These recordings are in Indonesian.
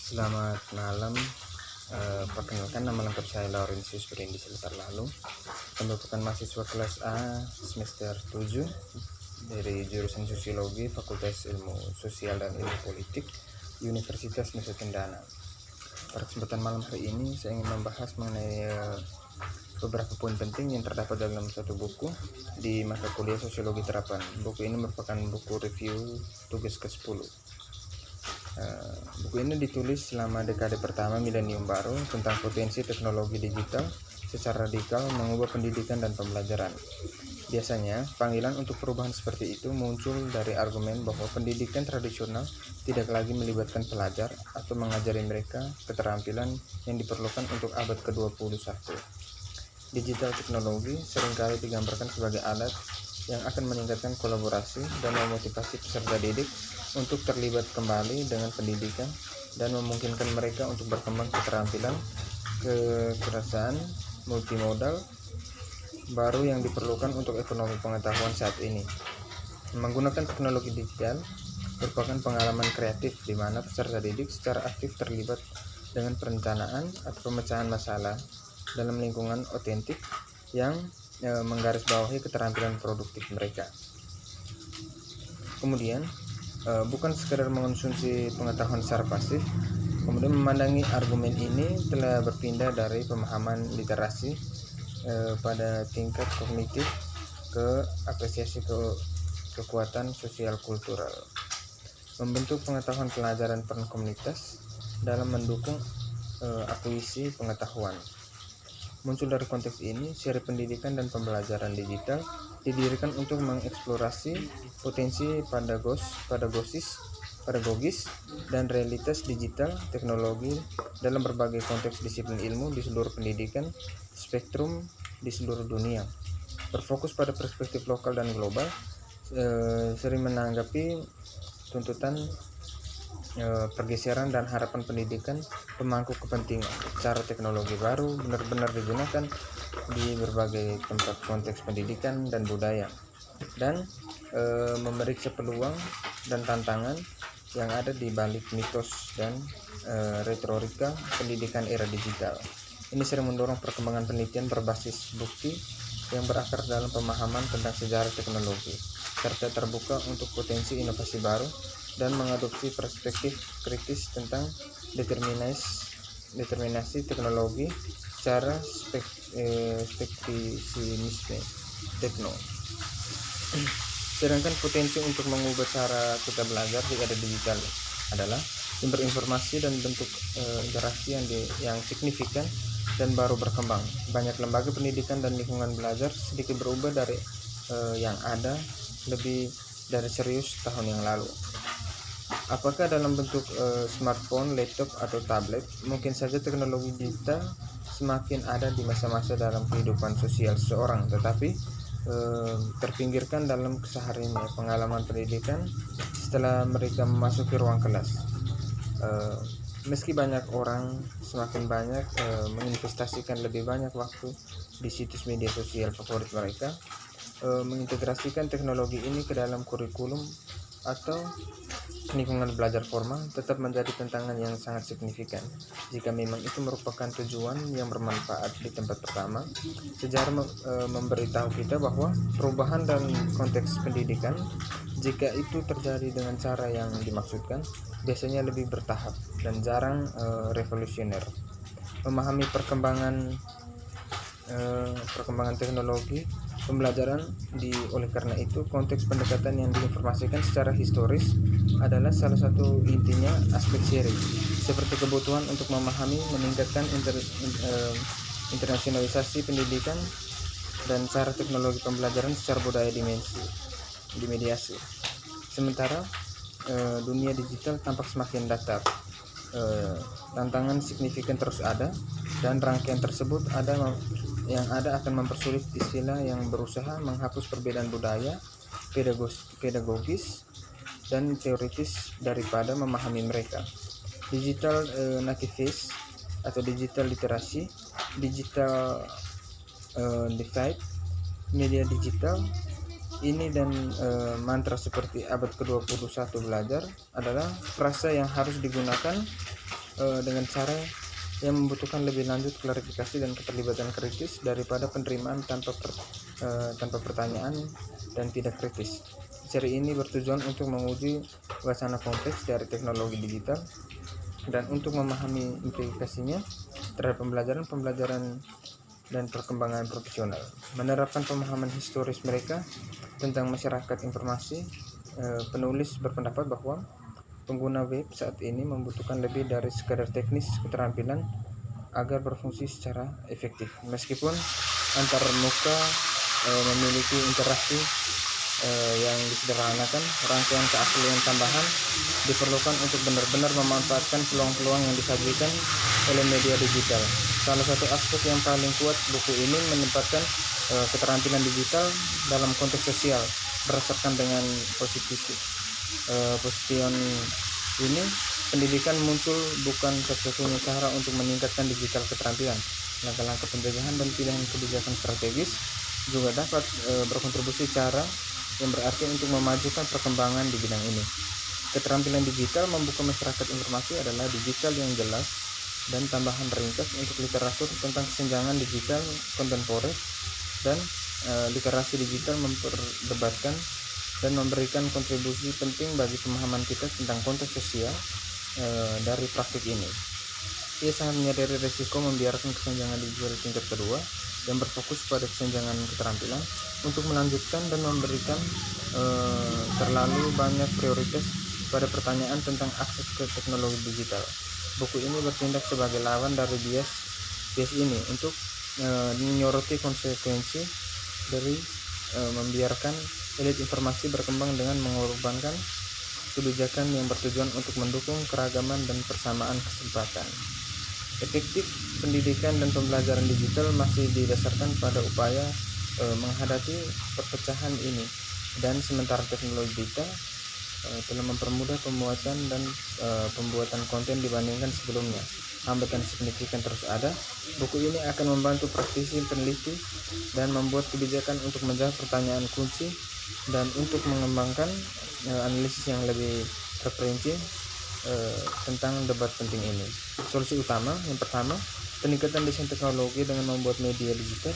Selamat malam. Perkenalkan, nama lengkap saya Laurentius Brindi Lalu. Saya merupakan mahasiswa kelas A semester 7 dari jurusan Sosiologi Fakultas Ilmu Sosial dan Ilmu Politik Universitas Nusa Tenggara. Pada kesempatan malam hari ini saya ingin membahas mengenai beberapa poin penting yang terdapat dalam suatu buku di mata kuliah Sosiologi Terapan. Buku ini merupakan buku review tugas ke-10. Buku ini ditulis selama dekade pertama milenium baru tentang potensi teknologi digital secara radikal mengubah pendidikan dan pembelajaran. Biasanya, panggilan untuk perubahan seperti itu muncul dari argumen bahwa pendidikan tradisional tidak lagi melibatkan pelajar atau mengajari mereka keterampilan yang diperlukan untuk abad ke-21. Digital teknologi seringkali digambarkan sebagai alat yang akan meningkatkan kolaborasi dan memotivasi peserta didik untuk terlibat kembali dengan pendidikan dan memungkinkan mereka untuk berkembang keterampilan kecerdasan multimodal baru yang diperlukan untuk ekonomi pengetahuan saat ini. Menggunakan teknologi digital merupakan pengalaman kreatif di mana peserta didik secara aktif terlibat dengan perencanaan atau pemecahan masalah dalam lingkungan otentik yang menggarisbawahi keterampilan produktif mereka. Kemudian, bukan sekadar mengonsumsi pengetahuan secara pasif, kemudian memandangi argumen ini telah berpindah dari pemahaman literasi pada tingkat kognitif ke apresiasi kekuatan sosial kultural, membentuk pengetahuan pelajaran peran komunitas dalam mendukung akuisisi pengetahuan. Muncul dari konteks ini, seri pendidikan dan pembelajaran digital didirikan untuk mengeksplorasi potensi pedagogis dan realitas digital teknologi dalam berbagai konteks disiplin ilmu di seluruh pendidikan spektrum di seluruh dunia. Berfokus pada perspektif lokal dan global, sering menanggapi tuntutan pergeseran dan harapan pendidikan pemangku kepentingan. Cara teknologi baru benar-benar digunakan di berbagai tempat konteks pendidikan dan budaya, dan memeriksa peluang dan tantangan yang ada di balik mitos dan retorika pendidikan era digital. Ini sering mendorong perkembangan penelitian berbasis bukti yang berakar dalam pemahaman tentang sejarah teknologi, serta terbuka untuk potensi inovasi baru dan mengadopsi perspektif kritis tentang determinasi teknologi secara spektrisimisme tekno. Sedangkan potensi untuk mengubah cara kita belajar di era digital adalah sumber informasi dan bentuk interaksi yang signifikan dan baru berkembang. Banyak lembaga pendidikan dan lingkungan belajar sedikit berubah dari yang ada lebih dari serius tahun yang lalu. Apakah dalam bentuk smartphone, laptop, atau tablet? Mungkin saja teknologi digital semakin ada di masa-masa dalam kehidupan sosial seseorang, tetapi terpinggirkan dalam kesehariannya pengalaman pendidikan setelah mereka memasuki ruang kelas. Meski banyak orang semakin banyak menginvestasikan lebih banyak waktu di situs media sosial favorit mereka, mengintegrasikan teknologi ini ke dalam kurikulum atau lingkungan belajar formal tetap menjadi tantangan yang sangat signifikan. Jika memang itu merupakan tujuan yang bermanfaat di tempat pertama, sejarah memberitahu kita bahwa perubahan dalam konteks pendidikan, jika itu terjadi dengan cara yang dimaksudkan, biasanya lebih bertahap dan jarang revolusioner. Memahami perkembangan teknologi pembelajaran oleh karena itu konteks pendekatan yang diinformasikan secara historis adalah salah satu intinya aspek seri, seperti kebutuhan untuk memahami, meningkatkan internasionalisasi pendidikan dan cara teknologi pembelajaran secara budaya dimediasi. Sementara dunia digital tampak semakin datar. Tantangan signifikan terus ada, dan rangkaian tersebut yang ada akan mempersulit istilah yang berusaha menghapus perbedaan budaya, pedagogis, dan teoritis daripada memahami mereka. Digital natives atau digital literasi, digital divide, media digital ini dan mantra seperti abad ke-21 belajar adalah frasa yang harus digunakan dengan cara yang membutuhkan lebih lanjut klarifikasi dan keterlibatan kritis daripada penerimaan tanpa pertanyaan dan tidak kritis. Seri ini bertujuan untuk menguji wacana kompleks dari teknologi digital dan untuk memahami implikasinya terhadap pembelajaran dan perkembangan profesional. Menerapkan pemahaman historis mereka tentang masyarakat informasi, penulis berpendapat bahwa pengguna web saat ini membutuhkan lebih dari sekadar teknis keterampilan agar berfungsi secara efektif. Meskipun antar muka memiliki interaksi yang disederhanakan, rangkaian keahlian tambahan diperlukan untuk benar-benar memanfaatkan peluang-peluang yang disajikan oleh media digital. Salah satu aspek yang paling kuat buku ini menempatkan keterampilan digital dalam konteks sosial. Berdasarkan dengan position ini, pendidikan muncul bukan satu-satunya cara untuk meningkatkan digital keterampilan. Langkah-langkah pencegahan dan pilihan kebijakan strategis juga dapat berkontribusi cara yang berarti untuk memajukan perkembangan di bidang ini. Keterampilan digital membuka masyarakat informasi adalah digital yang jelas dan tambahan ringkas untuk literatur tentang kesenjangan digital kontemporer dan literasi digital memperdebatkan dan memberikan kontribusi penting bagi pemahaman kita tentang konteks sosial dari praktik ini. Ia sangat menyadari risiko membiarkan kesenjangan digital tingkat kedua yang berfokus pada kesenjangan keterampilan untuk melanjutkan dan memberikan terlalu banyak prioritas pada pertanyaan tentang akses ke teknologi digital. Buku ini bertindak sebagai lawan dari bias ini untuk menyoroti konsekuensi dari membiarkan elit informasi berkembang dengan mengorbankan kebijakan yang bertujuan untuk mendukung keragaman dan persamaan kesempatan. Efektif pendidikan dan pembelajaran digital masih didasarkan pada upaya menghadapi perpecahan ini, dan sementara teknologi digital telah mempermudah pembuatan konten dibandingkan sebelumnya, hambatan signifikan terus ada. Buku ini akan membantu praktisi peneliti dan membuat kebijakan untuk menjawab pertanyaan kunci dan untuk mengembangkan analisis yang lebih terperinci tentang debat penting ini. Solusi utama yang pertama, peningkatan desain teknologi dengan membuat media digital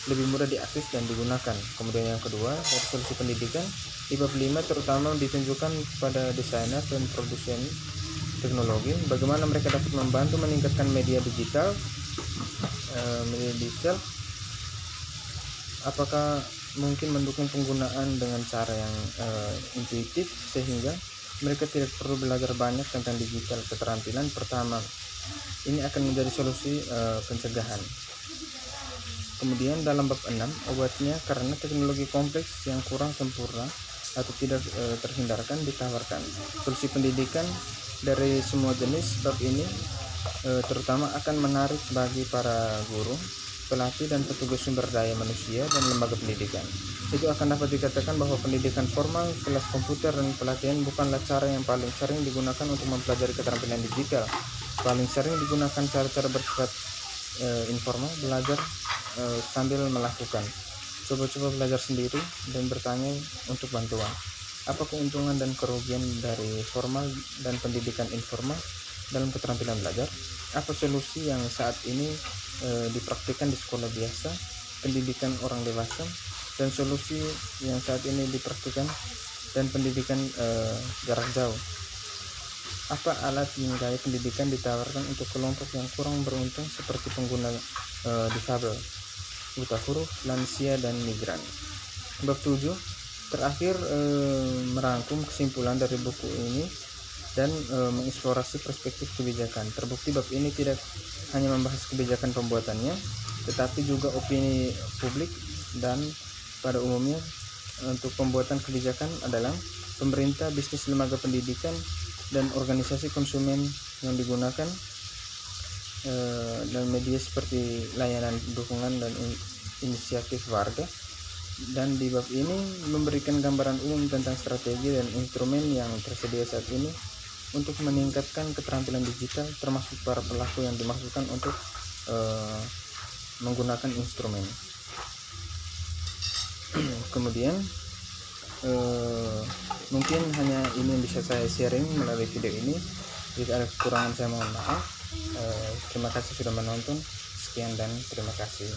lebih mudah diakses dan digunakan. Kemudian yang kedua, dari solusi pendidikan di bab 5 terutama ditunjukkan pada desainer dan produsen teknologi bagaimana mereka dapat membantu meningkatkan media digital. Apakah mungkin mendukung penggunaan dengan cara yang intuitif sehingga mereka tidak perlu belajar banyak tentang digital keterampilan. Pertama, ini akan menjadi solusi pencegahan. Kemudian dalam bab 6, obatnya karena teknologi kompleks yang kurang sempurna atau tidak terhindarkan ditawarkan. Solusi pendidikan dari semua jenis. Bab ini terutama akan menarik bagi para guru, pelatih dan petugas sumber daya manusia dan lembaga pendidikan. Itu akan dapat dikatakan bahwa pendidikan formal, kelas komputer dan pelatihan bukanlah cara yang paling sering digunakan untuk mempelajari keterampilan digital. Paling sering digunakan cara-cara bersifat informal, belajar sambil melakukan. Coba-coba belajar sendiri dan bertanya untuk bantuan. Apa keuntungan dan kerugian dari formal dan pendidikan informal dalam keterampilan belajar? Apa solusi yang saat ini dipraktikkan di sekolah biasa, pendidikan orang dewasa, dan solusi yang saat ini dipraktikkan dan pendidikan jarak jauh? Apa alat gaya pendidikan ditawarkan untuk kelompok yang kurang beruntung seperti pengguna difabel, buta huruf, lansia, dan migran? Bab 7 terakhir merangkum kesimpulan dari buku ini dan mengeksplorasi perspektif kebijakan. Terbukti bab ini tidak hanya membahas kebijakan pembuatannya, tetapi juga opini publik dan pada umumnya. Untuk pembuatan kebijakan adalah pemerintah, bisnis, lembaga pendidikan, dan organisasi konsumen yang digunakan dan media seperti layanan dukungan dan inisiatif warga. Dan di bab ini memberikan gambaran umum tentang strategi dan instrumen yang tersedia saat ini untuk meningkatkan keterampilan digital, termasuk para pelaku yang dimaksudkan untuk menggunakan instrumen. Kemudian mungkin hanya ini yang bisa saya sharing melalui video ini. Jika ada kekurangan saya mohon maaf. Terima kasih sudah menonton. Sekian dan terima kasih.